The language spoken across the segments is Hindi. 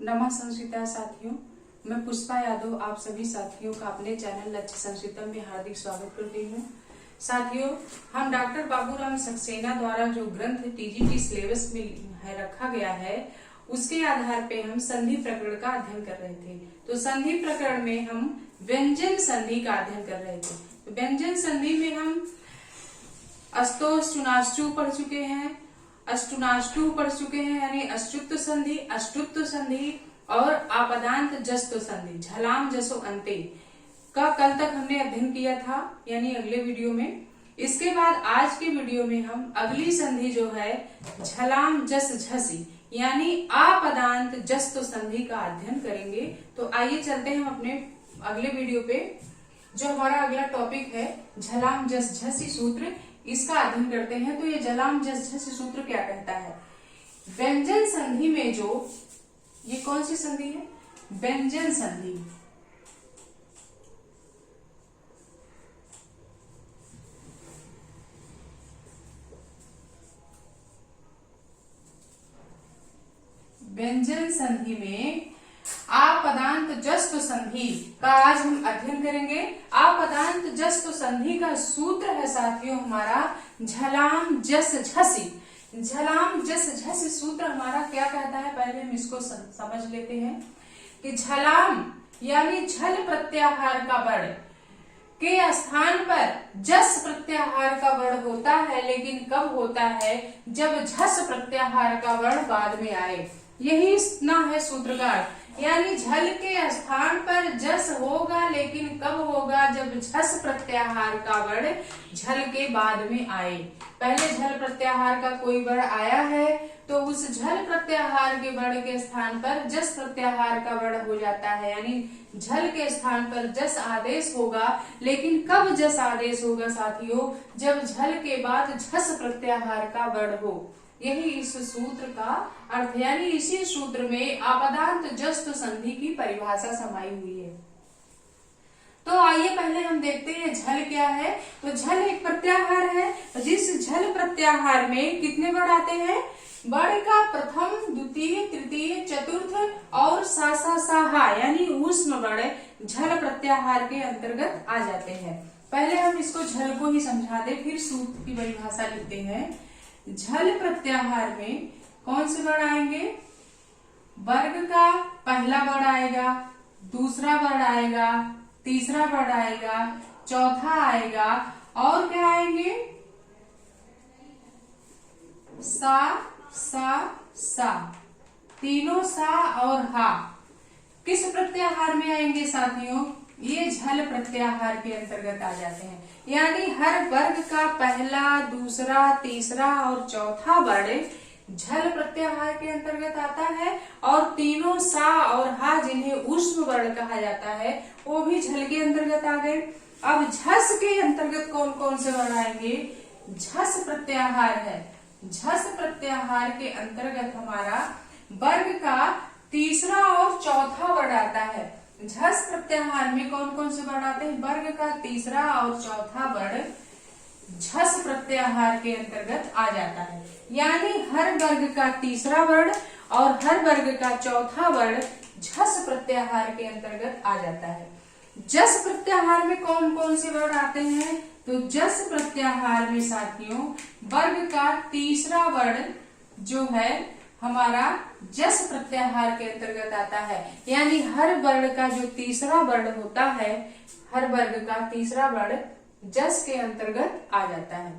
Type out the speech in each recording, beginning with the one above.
नमः संस्कृता साथियों, मैं पुष्पा यादव आप सभी साथियों का अपने चैनल लक्ष्य संस्कृतम में हार्दिक स्वागत करती हूँ। साथियों, हम डॉक्टर बाबूराम सक्सेना द्वारा जो ग्रंथ टीजीटी सिलेबस में है रखा गया है, उसके आधार पे हम संधि प्रकरण का अध्ययन कर रहे थे। तो संधि प्रकरण में हम व्यंजन संधि का अध्ययन कर रहे थे। तो व्यंजन संधि में हम अस्तोष्टुनाष्टु पढ़ चुके हैं, अष्टुनाष्टु पढ़ चुके हैं, यानी अष्टुत्व संधि, अष्टुत्व संधि और आपदांत जस्तो संधि, झलाम जसो अंते का कल तक हमने अध्ययन किया था, यानी अगले वीडियो में। इसके बाद आज के वीडियो में हम अगली संधि जो है झलाम जस झसी यानी आपदांत जस्तो संधि का अध्ययन करेंगे। तो आइए चलते हैं हम अपने अगले वीडियो पे। जो हमारा अगला टॉपिक है झलाम जस झसी सूत्र, इसका अध्ययन करते हैं। तो ये झलाम जस झसी सूत्र क्या कहता है? व्यंजन संधि में जो ये कौन सी संधि है? व्यंजन संधि। व्यंजन संधि में आपदांत जस्त संधि का आज हम अध्ययन करेंगे। आपदांत जस्त संधि का सूत्र है साथियों हमारा झलाम जस झसी। झलाम जस झसी सूत्र हमारा क्या कहता है, पहले हम इसको समझ लेते हैं कि झलाम यानी झल प्रत्याहार का वर्ण के स्थान पर जस प्रत्याहार का वर्ण होता है, लेकिन कब होता है? जब झस प्रत्याहार का वर्ण बाद में आए। यही ना है सूत्र का अर्थ, यानी झल के स्थान पर जस होगा, लेकिन कब होगा? जब झस प्रत्याहार का वर्ण झल के बाद में आए। पहले झल प्रत्याहार का कोई वर्ण आया है तो उस झल प्रत्याहार के वर्ण के स्थान पर जस प्रत्याहार का वर्ण हो जाता है, यानी झल के स्थान पर जस आदेश होगा। लेकिन कब जस आदेश होगा साथियों? जब झल के बाद झस प्रत्याहार का वर्ण हो। यही इस सूत्र का अर्थ, यानी इसी सूत्र में आपदांत जस्त संधि की परिभाषा समाई हुई है। तो आइए पहले हम देखते हैं झल क्या है। तो झल एक प्रत्याहार है, जिस झल प्रत्याहार में कितने वर्ण आते हैं? वर्ण का प्रथम, द्वितीय, तृतीय, चतुर्थ और सा यानी ऊष्म वर्ण झल प्रत्याहार के अंतर्गत आ जाते हैं। पहले हम इसको झल को ही समझा दे, फिर सूत्र की परिभाषा लिखते हैं। झल प्रत्याहार में कौन से वर्ण आएंगे? वर्ग का पहला वर्ण आएगा, दूसरा वर्ण आएगा, तीसरा वर्ण आएगा, चौथा आएगा और क्या आएंगे? सा तीनों सा और हा किस प्रत्याहार में आएंगे साथियों? ये झल प्रत्याहार के अंतर्गत आ जाते हैं। यानी हर वर्ग का पहला, दूसरा, तीसरा और चौथा वर्ण झल प्रत्याहार के अंतर्गत आता है, और तीनों सा और हा जिन्हें ऊष्म वर्ण कहा जाता है वो भी झल के अंतर्गत आ गए। अब झस के अंतर्गत कौन कौन से वर्ण आएंगे? झस प्रत्याहार है। झस प्रत्याहार के अंतर्गत हमारा वर्ग का तीसरा और चौथा वर्ण आता है। झस प्रत्याहार में कौन कौन से वर्ण आते हैं? वर्ग का तीसरा और चौथा वर्ण झस प्रत्याहार के अंतर्गत आ जाता है। यानी हर वर्ग का तीसरा वर्ण और हर वर्ग का चौथा वर्ण झस प्रत्याहार के अंतर्गत आ जाता है। जस प्रत्याहार में कौन कौन से वर्ण आते हैं? तो जस प्रत्याहार में साथियों वर्ग का तीसरा वर्ण जो है हमारा जस प्रत्याहार के अंतर्गत आता है। यानी हर वर्ण का जो तीसरा वर्ण होता है, हर वर्ग का तीसरा वर्ण जस के अंतर्गत आ जाता है।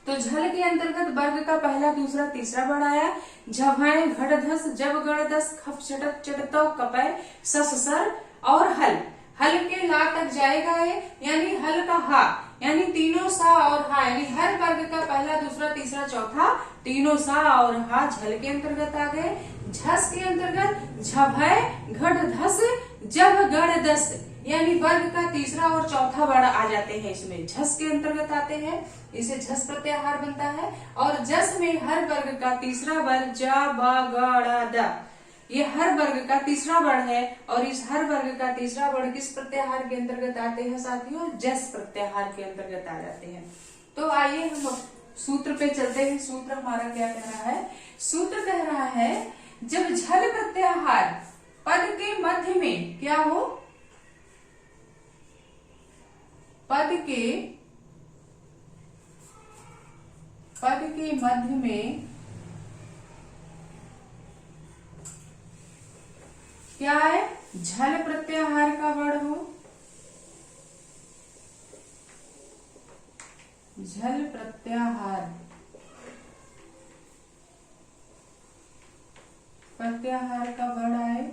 तो झल के अंतर्गत वर्ग का पहला, दूसरा, तीसरा वर्ण आया। झभाए, घड़धस, जब गणदस, खप चटक, चटतो, कपय, सस सर और हल। हल के ला तक जाएगा ये, यानी हल का हा, यानी तीनों सा और हा, यानी हर वर्ग का पहला, दूसरा, तीसरा, चौथा तीनों सा और हा झल के अंतर्गत आ गए। झस के अंतर्गत झभय, घट धस, जब गण दस, यानी वर्ग का तीसरा और चौथा वर्ण आ जाते हैं, इसमें झस के अंतर्गत आते हैं। इसे झस प्रत्याहार बनता है। और जस में हर वर्ग का तीसरा वर्ण ज ब ग ड, ये हर वर्ग का तीसरा वर्ण है। और इस हर वर्ग का तीसरा वर्ण किस प्रत्याहार के अंतर्गत आते हैं साथियों? जस प्रत्याहार के अंतर्गत आ जाते हैं। तो आइए हम सूत्र पे चलते हैं। सूत्र हमारा क्या कह रहा है? सूत्र कह रहा है जब झल प्रत्याहार पद के मध्य में क्या हो, पद के मध्य में क्या है, झल प्रत्याहार का वर्ण हो, झल प्रत्याहार का वर्ण आए,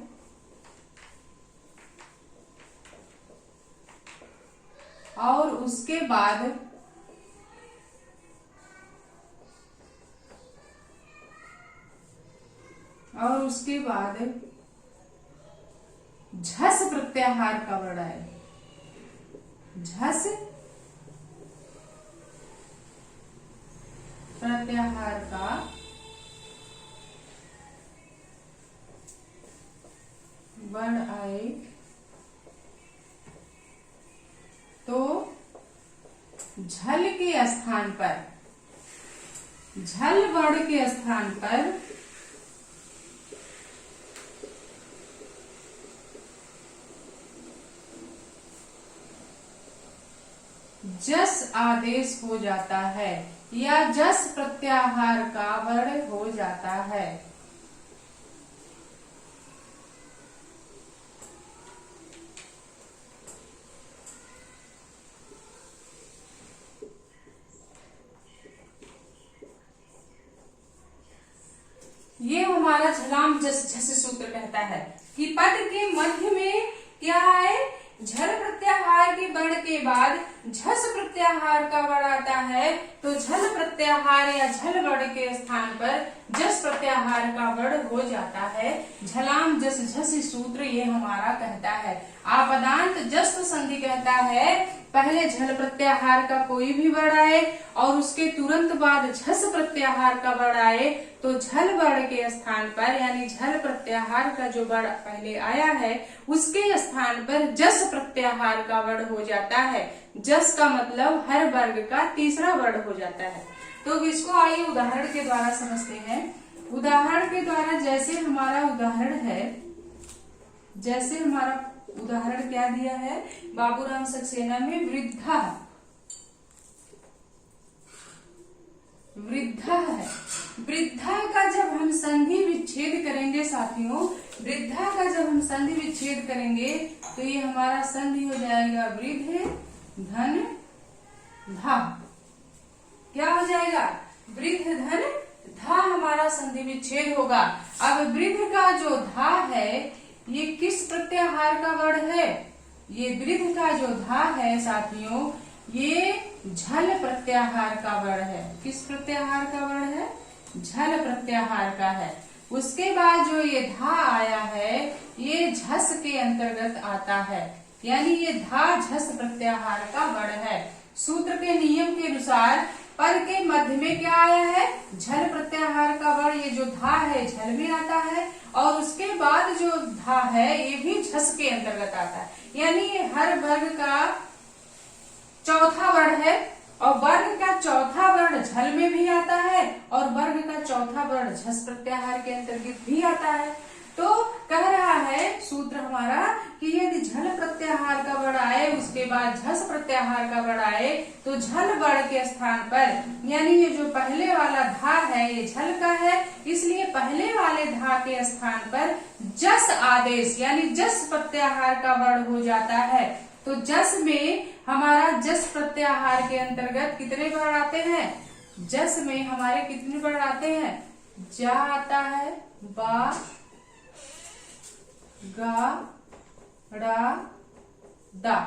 और उसके बाद झस प्रत्याहार का वर्ण आए, झस प्रत्याहार का वर्ण आए तो झल के स्थान पर, झल वर्ण के स्थान पर जस आदेश हो जाता है या जस प्रत्याहार का वर्ण हो जाता है। ये हमारा झलाम जस झस सूत्र कहता है कि पद के मध्य में क्या है, झल प्रत्याहार के वर्ण के बाद झस प्रत्याहार का वर्ण आता है, तो झल प्रत्याहार या झल वर्ण के स्थान पर जस प्रत्याहार का वर्ण हो जाता है। झलाम जस झस सूत्र ये हमारा कहता है। आपदांत जस्त संधि कहता है पहले झल प्रत्याहार का कोई भी वर्ण आए और उसके तुरंत बाद झस प्रत्याहार का वर्ण आए तो झल वर्ण के स्थान पर यानी झल प्रत्याहार का जो वर्ण पहले आया है उसके स्थान पर जस प्रत्याहार का वर्ण हो जाता है। जस का मतलब हर वर्ग का तीसरा वर्ण हो जाता है। तो इसको आइए उदाहरण के द्वारा समझते हैं। उदाहरण के द्वारा जैसे हमारा उदाहरण है, जैसे हमारा उदाहरण क्या दिया है, बाबूराम सक्सेना में वृद्धा, वृद्धा है। वृद्धा का जब हम संधि विच्छेद करेंगे साथियों, वृद्धा का जब हम संधि विच्छेद करेंगे तो ये हमारा संधि हो जाएगा वृद्ध धन धा। क्या हो जाएगा, वृद्ध धन धा हमारा संधि विच्छेद होगा। अब वृद्ध का जो धा है ये किस प्रत्याहार का वर्ण है, ये वृद्ध का जो धा है साथियों ये झल प्रत्याहार का वर्ण है। किस प्रत्याहार का वर्ण है, झल प्रत्याहार का है। उसके बाद जो ये धा आया है ये झस के अंतर्गत आता है, यानी ये धा झस प्रत्याहार का वर्ण है। सूत्र के नियम के अनुसार पद के मध्य में क्या आया है, झल प्रत्याहार का वर्ण, ये जो धा है झल में आता है और उसके बाद जो धा है ये भी झस के अंतर्गत आता है, यानी हर वर्ग का चौथा वर्ण है और वर्ग का चौथा वर्ण झल में भी आता है और वर्ग का चौथा वर्ण झस प्रत्याहार के अंतर्गत भी आता है। तो कह रहा है सूत्र हमारा कि यदि झल प्रत्याहार का वर्ण आए उसके बाद झस प्रत्याहार का वर्ण आए तो झल वर्ण के स्थान पर यानी ये जो पहले वाला धा है ये झल का है, इसलिए पहले वाले धा के स्थान पर जस आदेश यानी जस प्रत्याहार का वर्ण हो जाता है। तो जस में हमारा जस प्रत्याहार के अंतर्गत कितने वर्ण आते हैं, जस में हमारे कितने वर्ण आते हैं, जा आता है, बा, गा, ड़ा, दा,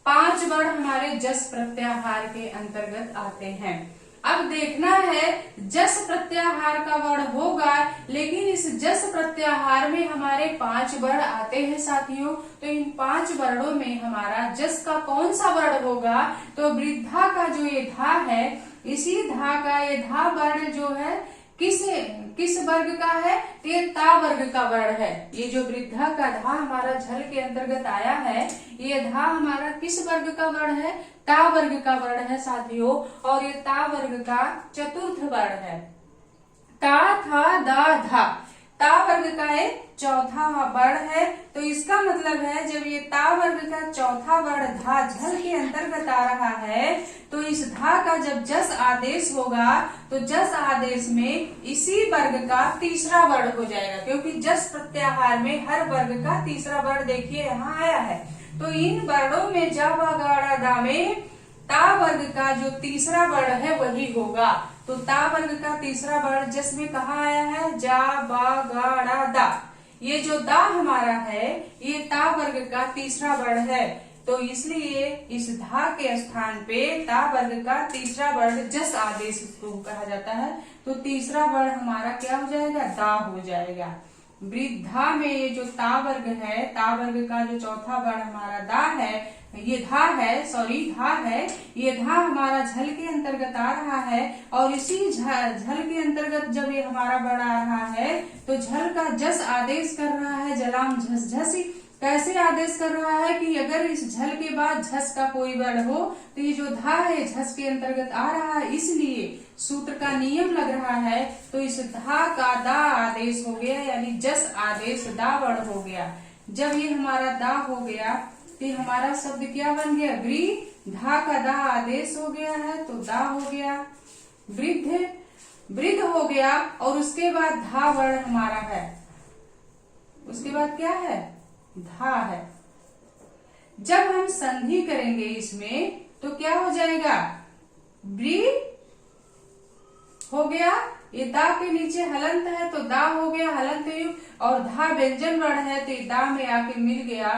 5 वर्ण हमारे जस प्रत्याहार के अंतर्गत आते हैं। अब देखना है जस प्रत्याहार का वर्ण होगा लेकिन इस जस प्रत्याहार में हमारे 5 वर्ण आते हैं साथियों, तो इन 5 वर्णों में हमारा जस का कौन सा वर्ण होगा, तो वृद्धा का जो ये धा है इसी धा का ये धा वर्ण जो है किस वर्ग का है, ये ता वर्ग का वर्ण है। ये जो वृद्धा का धा हमारा झल के अंतर्गत आया है ये धा हमारा किस वर्ग का वर्ण है, ता वर्ग का वर्ण है साथियों, और ये ता वर्ग का चतुर्थ वर्ण है। ता था दा धा, ता वर्ग का एक चौथा वर्ण है। तो इसका मतलब है जब ये ता वर्ग का चौथा वर्ण धा झल के अंतर्गत आ रहा है तो इस धा का जब जस आदेश होगा तो जस आदेश में इसी वर्ग का तीसरा वर्ण हो जाएगा, क्योंकि जस प्रत्याहार में हर वर्ग का तीसरा वर्ण देखिए यहाँ आया है। तो इन वर्णों में जा बा गाड़ा दा में ता वर्ग का जो तीसरा वर्ण है वही होगा। तो ता वर्ग का तीसरा वर्ण जिसमें कहा आया है जा बा गाड़ा दा, ये जो दा हमारा है ये ता वर्ग का तीसरा वर्ण है। तो इसलिए इस धा के स्थान पे ता वर्ग का तीसरा वर्ण जस आदेश को कहा जाता है। तो तीसरा वर्ण हमारा क्या हो जाएगा, दा हो जाएगा। वृद्धा में ये जो ता वर्ग है, ता वर्ग का जो चौथा वर्ण हमारा दा है, ये धा है, ये धा हमारा झल के अंतर्गत आ रहा है। और इसी झल के अंतर्गत जब ये हमारा वर्ण आ रहा है तो झल का जस आदेश कर रहा है जलाम झस झसी। कैसे आदेश कर रहा है कि अगर इस झल के बाद झस का कोई वर्ण हो तो ये जो धा है झस के अंतर्गत आ रहा है, इसलिए सूत्र का नियम लग रहा है। तो इस धा का दा आदेश हो गया, यानी जस आदेश दा वर्ण हो गया। जब ये हमारा दा हो गया तो हमारा शब्द क्या बन गया, वृद्धा का दा आदेश हो गया है तो दा हो गया, वृद्ध हो गया। और उसके बाद धा वर्ण हमारा है, उसके बाद क्या है, धा है। जब हम संधि करेंगे इसमें तो क्या हो जाएगा, ब्री हो गया, ये दा के नीचे हलंत है तो दा हो गया हलंत युक्त, और धा व्यंजन वर्ण है तो ये दा में आके मिल गया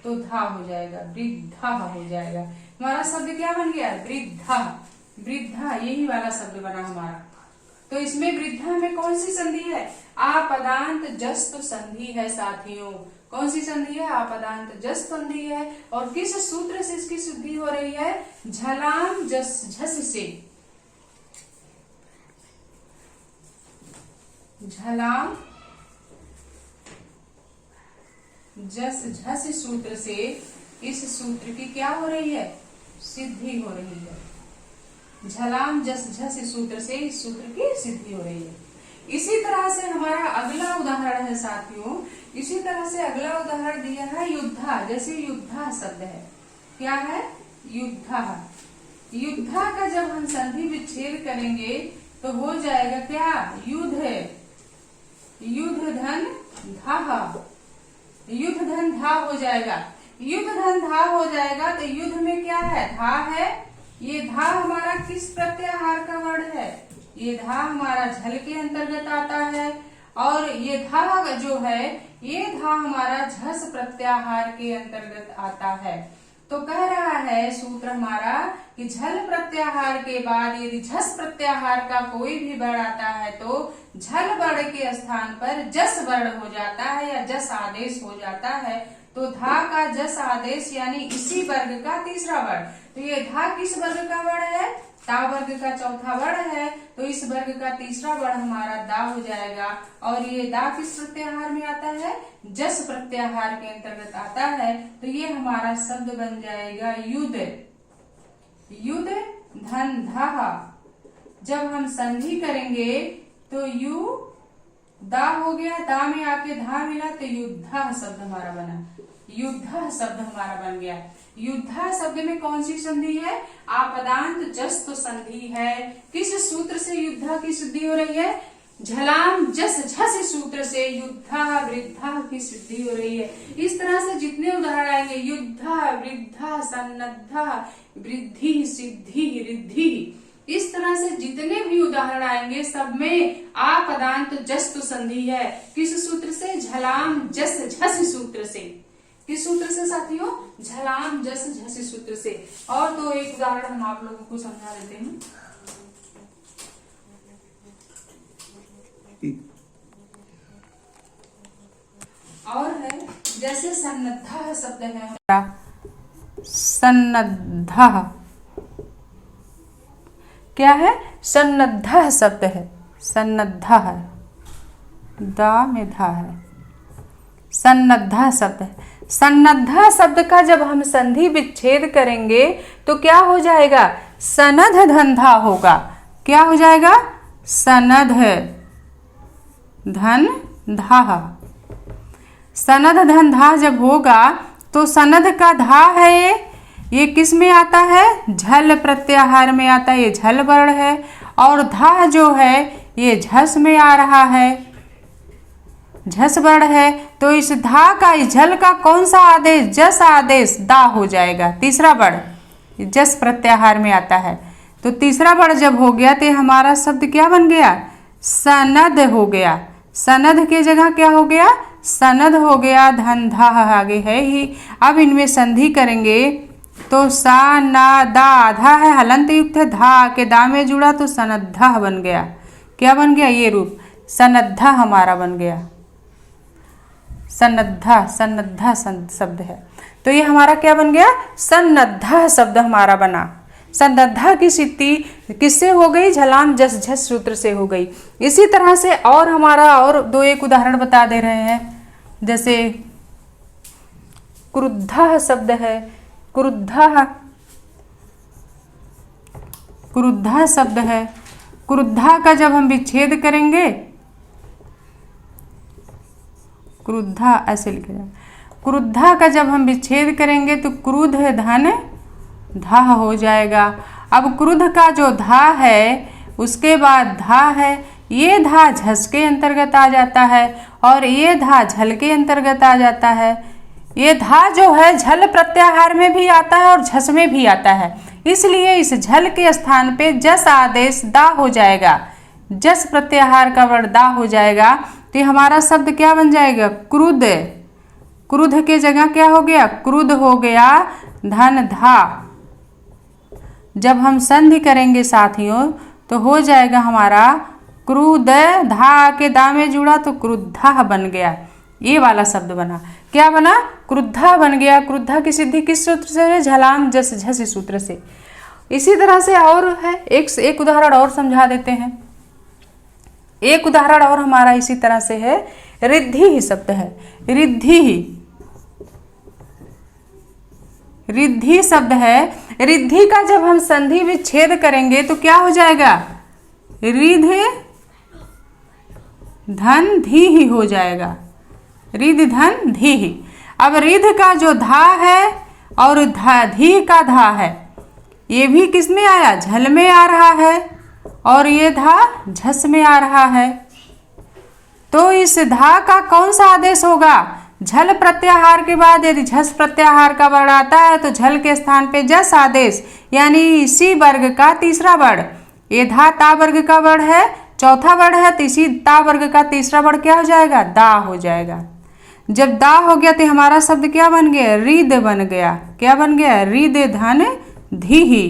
तो धा हो जाएगा, वृद्धा हो जाएगा। हमारा शब्द क्या बन गया, वृद्धा। वृद्धा यही वाला शब्द बना हमारा। तो इसमें वृद्धा में कौन सी संधि है, आपदांत जस्त संधि है साथियों। कौन सी संधि है, आपदांत जस संधि है। और किस सूत्र से इसकी शुद्धि हो रही है, झलाम जस झस से, झलाम जस झस सूत्र से इस सूत्र की क्या हो रही है, सिद्धि हो रही है। झलाम जस झस सूत्र से इस सूत्र की सिद्धि हो रही है। इसी तरह से हमारा अगला उदाहरण है साथियों, इसी तरह से अगला उदाहरण दिया है युद्धा। जैसे युद्धा शब्द है, क्या है, युद्धा। युद्धा का जब हम संधि विच्छेद करेंगे तो हो जाएगा क्या, युद्ध, युद्ध धन धा, युद्ध धन धा हो जाएगा। युद्ध धन धा हो जाएगा तो युद्ध में क्या है, धा है। ये धा हमारा किस प्रत्याहार का वर्ण है, ये धा हमारा झल के अंतर्गत आता है। और ये धा जो है ये धा हमारा झस प्रत्याहार के अंतर्गत आता है। तो कह रहा है सूत्र हमारा कि झल प्रत्याहार के बाद यदि झस प्रत्याहार का कोई भी वर्ण आता है तो झल वर्ण के स्थान पर जस वर्ण हो जाता है या जस आदेश हो जाता है। तो धा का जस आदेश यानी इसी वर्ग का तीसरा वर्ण। तो ये धा किस वर्ग का वर्ण है, ता वर्ग का चौथा वर्ण है। तो इस वर्ग का तीसरा वर्ण हमारा दा हो जाएगा। और ये दा किस प्रत्याहार में आता है, जस प्रत्याहार के अंतर्गत आता है। तो ये हमारा शब्द बन जाएगा युद्ध, युद्ध धन धा। जब हम संधि करेंगे तो यु दा हो गया, दा में आके धा मिला तो युद्धा शब्द हमारा बना, युद्धा शब्द हमारा बन गया। युद्धा शब्द में कौन सी संधि है, आपदांत जस्त संधि है। किस सूत्र से युद्धा की सिद्धि हो रही है, झलाम जस झस सूत्र से युद्धा वृद्धा की सिद्धि हो रही है। इस तरह से जितने उदाहरण आएंगे, युद्धा वृद्धा सन्नद्धा वृद्धि सिद्धि रिद्धि, इस तरह से जितने भी उदाहरण आएंगे सब में आपदांत जस्त संधि है। किस सूत्र से, झलाम जस झस सूत्र से। किस सूत्र से साथियों, झलाम जस झस सूत्र से। और तो एक उदाहरण हम आप लोगों को समझा देते हैं। और है जैसे सन्नद्धा शब्द है हमारा, सन्नद्धा क्या है, सन्नद्धा शब्द है, सन्नद्धा है, दा में धा है, सन्नद्धा शब्द है। सन्नद्धा शब्द का जब हम संधि विच्छेद करेंगे तो क्या हो जाएगा, सनध धंधा होगा। क्या हो जाएगा, सनध धन धाः। सनद धन धा जब होगा तो सनद का धा है ये किस में आता है? झल प्रत्याहार में आता है, ये झल वर्ण है। और धा जो है ये झस में आ रहा है, झस वर्ण है। तो इस धा का, इस झल का कौन सा आदेश? जस आदेश, दा हो जाएगा। तीसरा वर्ण जस प्रत्याहार में आता है। तो तीसरा वर्ण जब हो गया तो हमारा शब्द क्या बन गया? सनद हो गया। सनद के जगह क्या हो गया? सनद हो गया। धन धा आगे है ही। अब इनमें संधि करेंगे तो सा ना दा, आधा है, हलंत युक्त है, धा के दा में जुड़ा तो सनद्धा बन गया। क्या बन गया? ये रूप सनद्धा हमारा बन गया। सन्नद्धा, सन्नद्धा शब्द है। तो ये हमारा क्या बन गया? सन्नद्धा शब्द हमारा बना। सन्नद्धा की सिद्धि किससे हो गई? झलाम जस झस सूत्र से हो गई। इसी तरह से और हमारा और दो एक उदाहरण बता दे रहे हैं। जैसे क्रुद्धा शब्द है, क्रुद्धा, क्रुद्धा शब्द है। क्रुद्धा का जब हम विच्छेद करेंगे, क्रुद्धा ऐसे लिखा जाए, क्रुद्धा का जब हम विच्छेद करेंगे तो क्रुद्ध धन धा हो जाएगा। अब क्रुद्ध का जो धा है उसके बाद धा है, ये धा झस के अंतर्गत आ जाता है और ये धा झल के अंतर्गत आ जाता है। ये धा जो है झल प्रत्याहार में भी आता है और झस में भी आता है, इसलिए इस झल के स्थान पे जस आदेश दा हो जाएगा। जस प्रत्याहार का वर्ण दा हो जाएगा तो हमारा शब्द क्या बन जाएगा? क्रुद्ध। क्रुद्ध के जगह क्या हो गया? क्रुद्ध हो गया। धन धा जब हम संधि करेंगे साथियों तो हो जाएगा हमारा क्रुद्ध, धा के दा में जुड़ा तो क्रुद्धा बन गया। ये वाला शब्द बना। क्या बना? क्रुद्धा बन गया। क्रुद्धा की सिद्धि किस सूत्र से है? झलाम जस झस सूत्र से। इसी तरह से और है, एक उदाहरण और समझा देते हैं। एक उदाहरण और हमारा इसी तरह से है, रिद्धि ही शब्द है। रिद्धि ही, रिद्धि शब्द है। रिद्धि का जब हम संधि विच्छेद करेंगे तो क्या हो जाएगा? रिध धन धी ही हो जाएगा। रिध धन धी ही। अब रिध का जो धा है और धी का धा है, ये भी किस में आया? झल में आ रहा है और ये धा झस में आ रहा है। तो इस धा का कौन सा आदेश होगा? झल प्रत्याहार के बाद यदि झस प्रत्याहार का वर्ण आता है तो झल के स्थान पे जस आदेश, यानी इसी वर्ग का तीसरा वर्ण। ये धा ता वर्ग का वर्ण है, चौथा वर्ण है, तो इसी ता वर्ग का तीसरा वर्ण क्या हो जाएगा? दा हो जाएगा। जब दा हो गया तो हमारा शब्द क्या बन गया? रिद बन गया। क्या बन गया? रिद धन धी ही।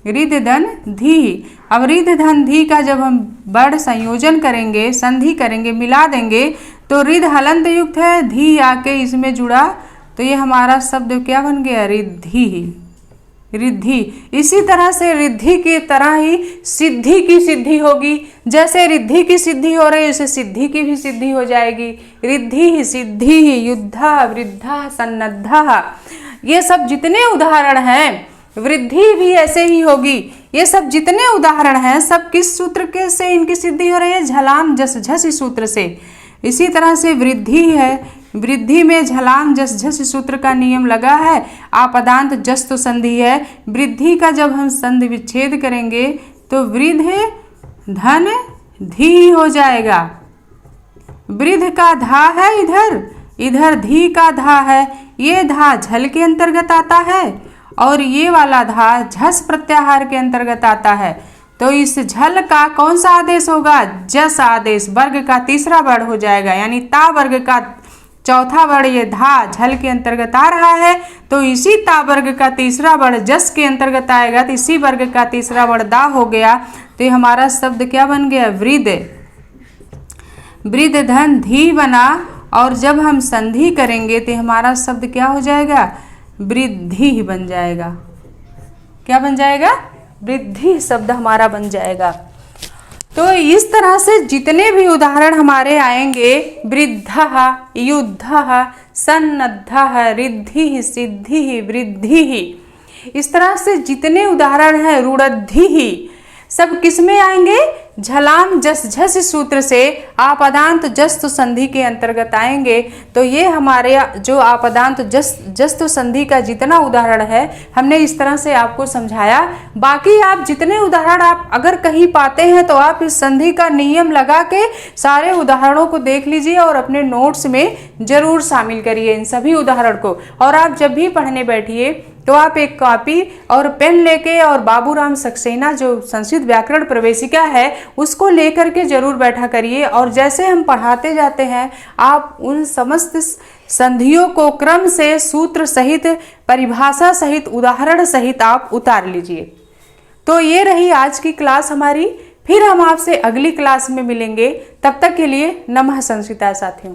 रिद धन धी। अब रिद धन धी का जब हम वर्ण संयोजन करेंगे, संधि करेंगे, मिला देंगे तो रिद हलंत युक्त है, धी आके इसमें जुड़ा तो ये हमारा शब्द क्या बन गया? रिद्धि ही। रिद्धि। इसी तरह से रिद्धि की तरह ही सिद्धि की सिद्धि होगी। जैसे रिद्धि की सिद्धि हो रही है वैसे सिद्धि की भी सिद्धि हो जाएगी। रिद्धि ही, सिद्धि ही, युद्धा, वृद्धा, सन्नद्धा, ये सब जितने उदाहरण हैं, वृद्धि भी ऐसे ही होगी। ये सब जितने उदाहरण हैं सब किस सूत्र के से इनकी सिद्धि हो रही है? झलाम जस झस सूत्र से। इसी तरह से वृद्धि है, वृद्धि में झलाम जस झस सूत्र का नियम लगा है। आपदांत जस तो संधि है, वृद्धि का जब हम संधि विच्छेद करेंगे तो वृद्ध धन धी हो जाएगा। वृद्ध का धा है इधर, इधर धी का धा है। ये धा झल के अंतर्गत आता है और ये वाला धा झस प्रत्याहार के अंतर्गत आता है। तो इस झल का कौन सा आदेश होगा? जस आदेश। वर्ग का तीसरा वर्ण हो जाएगा, यानी ता वर्ग का चौथा वर्ण ये धा झल के अंतर्गत आ रहा है तो इसी ता वर्ग का तीसरा वर्ण जस के अंतर्गत आएगा तो इसी वर्ग का तीसरा वर्ण दा हो गया। तो ये हमारा शब्द क्या बन गया? वृद्ध। वृद्ध धन धी बना और जब हम संधि करेंगे तो हमारा शब्द क्या हो जाएगा? वृद्धि ही बन जाएगा। क्या बन जाएगा? वृद्धि शब्द हमारा बन जाएगा। तो इस तरह से जितने भी उदाहरण हमारे आएंगे, वृद्धः, युद्धः, सन्नद्धः, रिद्धिः, सिद्धिः, वृद्धिः, इस तरह से जितने उदाहरण हैं, रुडद्धिः, सब किस में आएंगे? झलाम जस झस सूत्र से आपदांत जस्तु संधि के अंतर्गत आएंगे। तो ये हमारे जो आपदांत जस्तु संधि का जितना उदाहरण है हमने इस तरह से आपको समझाया। बाकी आप जितने उदाहरण आप अगर कहीं पाते हैं तो आप इस संधि का नियम लगा के सारे उदाहरणों को देख लीजिए और अपने नोट्स में जरूर शामिल करिए इन सभी उदाहरण को। और आप जब भी पढ़ने बैठिए तो आप एक कॉपी और पेन लेके और बाबूराम सक्सेना जो संस्कृत व्याकरण प्रवेशिका है उसको लेकर के जरूर बैठा करिए। और जैसे हम पढ़ाते जाते हैं आप उन समस्त संधियों को क्रम से सूत्र सहित, परिभाषा सहित, उदाहरण सहित आप उतार लीजिए। तो ये रही आज की क्लास हमारी। फिर हम आपसे अगली क्लास में मिलेंगे। तब तक के लिए नमः संस्कृता साथियों।